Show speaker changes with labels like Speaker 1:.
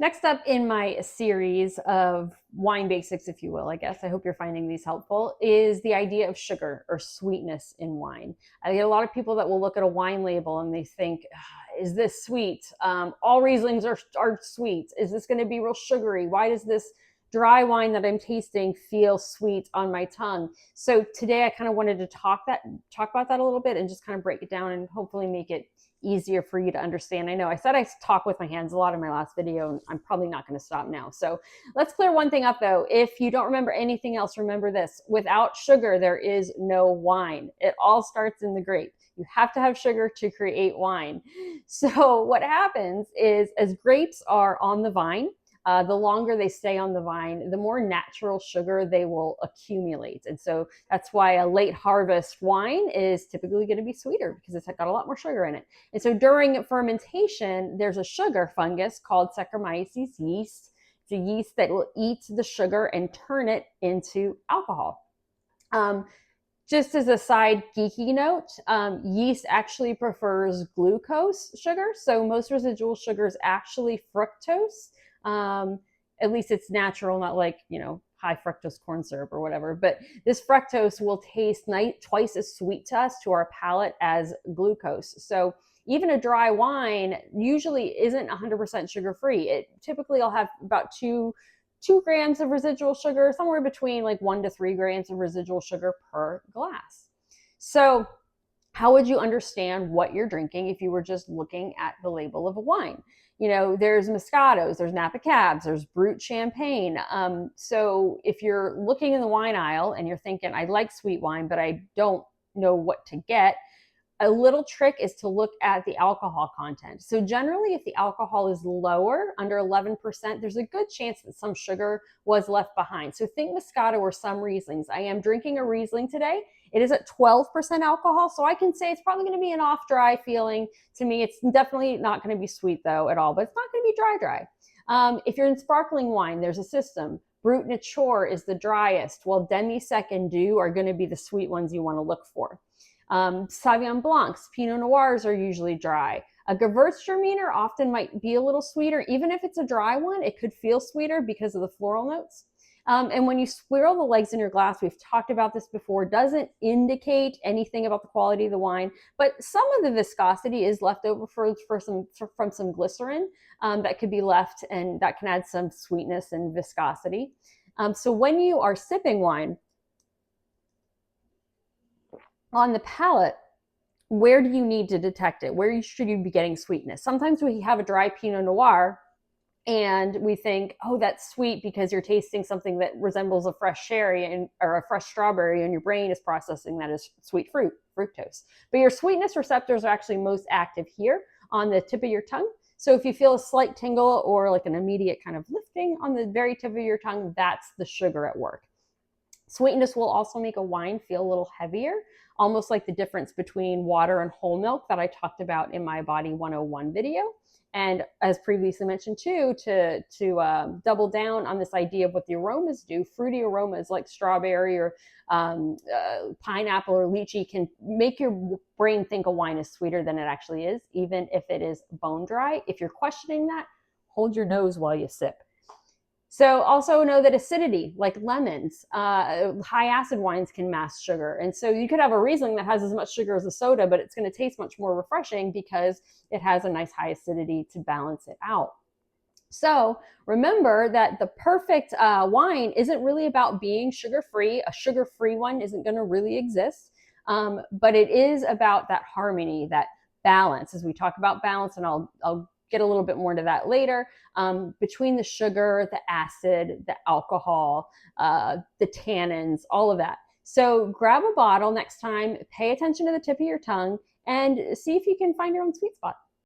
Speaker 1: Next up in my series of wine basics, if you will, I guess, I hope you're finding these helpful, is the idea of sugar or sweetness in wine. I get a lot of people that will look at a wine label and they think, is this sweet? All Rieslings are sweet. Is this going to be real sugary? Why does this dry wine that I'm tasting feel sweet on my tongue? So today I kind of wanted to talk about that a little bit and just kind of break it down and hopefully make it easier for you to understand. I know I said I talk with my hands a lot in my last video, and I'm probably not going to stop now. So let's clear one thing up though. If you don't remember anything else, remember this: without sugar, there is no wine. It all starts in the grape. You have to have sugar to create wine. So what happens is, as grapes are on the vine, the longer they stay on the vine, the more natural sugar they will accumulate. And so that's why a late harvest wine is typically going to be sweeter, because it's got a lot more sugar in it. And so during fermentation, there's a sugar fungus called Saccharomyces yeast. It's a yeast that will eat the sugar and turn it into alcohol. Just as a side geeky note, yeast actually prefers glucose sugar. So most residual sugar is actually fructose. At least it's natural, not like, high fructose corn syrup or whatever. But this fructose will taste twice as sweet to us, to our palate, as glucose. So even a dry wine usually isn't 100% sugar-free. It typically will have about 2 grams of residual sugar, somewhere between like 1 to 3 grams of residual sugar per glass. So how would you understand what you're drinking if you were just looking at the label of a wine? There's Moscatos, there's Napa Cabs, there's Brut Champagne. So if you're looking in the wine aisle and you're thinking, I like sweet wine, but I don't know what to get, a little trick is to look at the alcohol content. So generally, if the alcohol is lower, under 11%, there's a good chance that some sugar was left behind. So think Moscato or some Rieslings. I am drinking a Riesling today. It is at 12% alcohol, so I can say it's probably going to be an off dry feeling. To me, it's definitely not going to be sweet though at all, but it's not going to be dry. If you're in sparkling wine, there's a system. Brut Nature is the driest, while Demi Sec and Doux are going to be the sweet ones you want to look for. Sauvignon Blancs, Pinot Noirs are usually dry. A Gewürztraminer often might be a little sweeter. Even if it's a dry one, it could feel sweeter because of the floral notes. And when you swirl the legs in your glass, we've talked about this before, doesn't indicate anything about the quality of the wine, but some of the viscosity is left over from some glycerin that could be left, and that can add some sweetness and viscosity. So when you are sipping wine, on the palate, where do you need to detect it? Where should you be getting sweetness? Sometimes we have a dry Pinot Noir and we think, oh, that's sweet because you're tasting something that resembles a fresh cherry or a fresh strawberry, and your brain is processing that as sweet fructose. But your sweetness receptors are actually most active here on the tip of your tongue. So if you feel a slight tingle or like an immediate kind of lifting on the very tip of your tongue, that's the sugar at work. Sweetness will also make a wine feel a little heavier, almost like the difference between water and whole milk that I talked about in my Body 101 video. And as previously mentioned too, to double down on this idea of what the aromas do, fruity aromas like strawberry or pineapple or lychee can make your brain think a wine is sweeter than it actually is, even if it is bone dry. If you're questioning that, hold your nose while you sip. So also know that acidity, like lemons, high acid wines can mask sugar. And so you could have a Riesling that has as much sugar as a soda, but it's going to taste much more refreshing because it has a nice high acidity to balance it out. So remember that the perfect wine isn't really about being sugar-free. A sugar-free one isn't going to really exist, but it is about that harmony, that balance. As we talk about balance, and I'll get a little bit more to that later, between the sugar, the acid, the alcohol, the tannins, all of that. So grab a bottle next time, pay attention to the tip of your tongue, and see if you can find your own sweet spot.